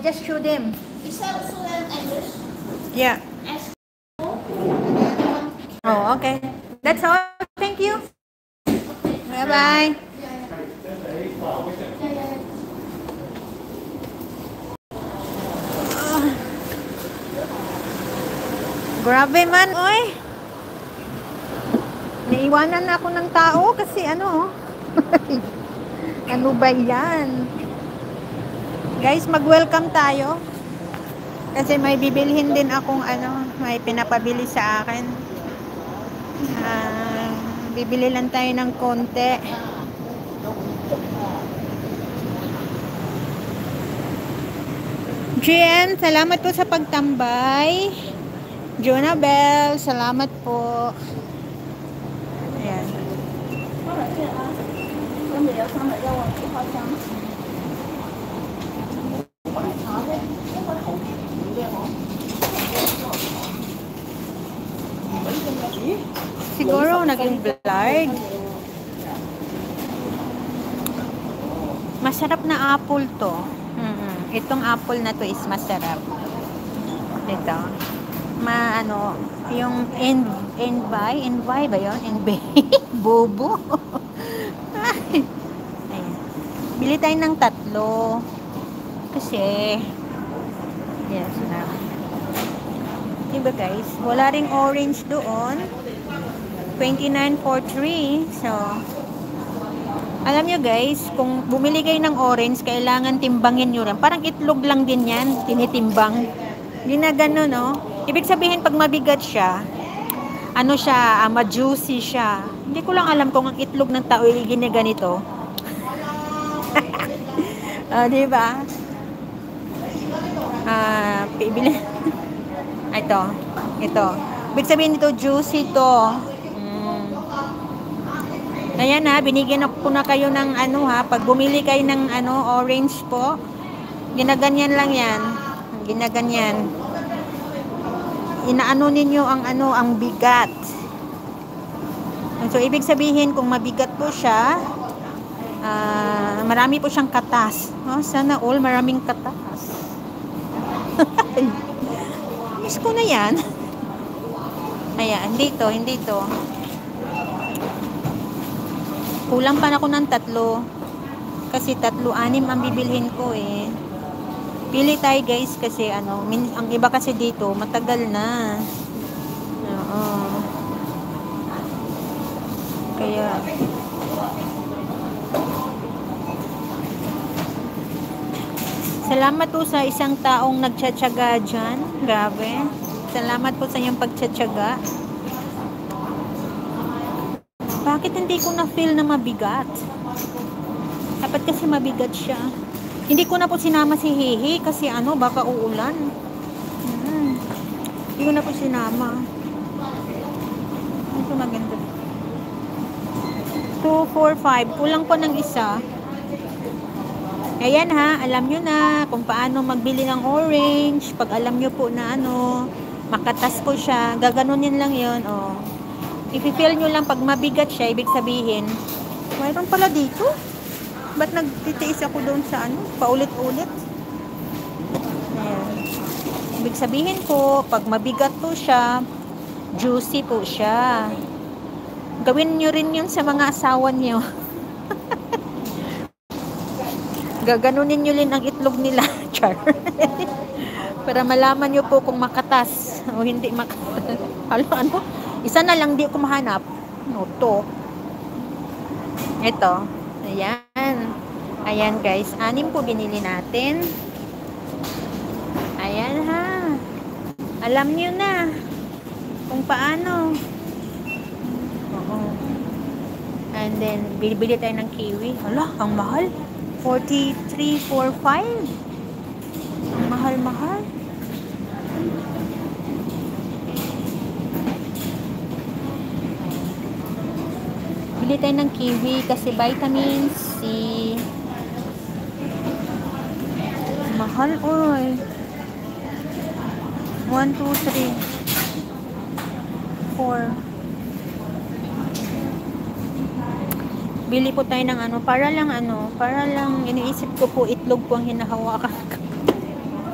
just show them. Is that also in English? Yeah. Oh, okay. That's all. Thank you. Bye-bye. Grabe man, oy. Naiwanan na ako ng tao kasi ano. Ano ba yan? Guys, mag-welcome tayo. Kasi may bibilhin din akong ano, may pinapabili sa akin. Bibili lang tayo ng konti. GM, salamat po sa pagtambay. Jonabel, salamat po. Ayan. Siguro naging blurred. Masarap na apple to. Itong apple na to is masarap. Ito. Ano, yung envy ba yun? Envy. Bobo. Ayan. Bili tayo ng 3. Kasi, yes na. Diba guys? Wala ring orange doon. 29.43. So, alam nyo guys, kung bumili kayo ng orange, kailangan timbangin nyo rin. Parang itlog lang din yan, tinitimbang. Hindi na gano'n, no? Ibig sabihin, pag mabigat siya, ano siya, ma-juicy siya. Hindi ko lang alam kung ang itlog ng tao ay ginaganito. Diba? Bibili. Ito. Ibig sabihin nito, juicy to. Ayan ha, binigyan ko na kayo ng ano ha, pag bumili kayo ng ano, orange po, ginaganyan lang yan. Ginaganyan. Inaano ninyo ang ano, ang bigat. So, ibig sabihin, kung mabigat po siya, marami po siyang katas. Oh, sana all maraming katas. Miss ko na yan. Ayan, hindi to. Kulang pa na ako ng 3. Kasi 3, 6 ang bibilhin ko eh. Pili tayo guys kasi ano, ang iba kasi dito, matagal na. Oo. Kaya, salamat po sa isang taong nagtsatsaga dyan. Grabe. Salamat po sa iyong pagtsatsaga. Bakit hindi ko na-feel na mabigat? Dapat kasi mabigat siya. Hindi ko na po sinama si Hehe kasi ano, baka uulan. Hindi ko na po sinama. Ito maganda. 2, 4, 5. Kulang po ng isa. Ayan ha, alam nyo na kung paano magbili ng orange. Pag alam nyo po na ano, makatas po siya. Gaganunin lang yun. Oh. I-feel nyo lang pag mabigat siya, ibig sabihin, mayroon pala dito. Ba't nagtitiis ako doon sa ano, paulit-ulit? Ayan. Ibig sabihin po, pag mabigat po siya, juicy po siya. Gawin nyo rin yun sa mga asawa nyo. Gaganunin nyo rin ang itlog nila. Char. Para malaman nyo po kung makatas o hindi makatas. Ano? Isa na lang di ko mahanap. No, to. Ito. Ayan. Ayan guys. 6 po binili natin. Ayan ha. Alam nyo na kung paano. Oo. And then, bili tayo ng kiwi. Hala, ang mahal. 43.45. Ang mahal-mahal. Bili tayo ng kiwi kasi vitamin C. Mahal, oy. 1, 2, 3, 4. Bili po tayo ng ano, para lang iniisip ko po itlog po ang hinahawakan.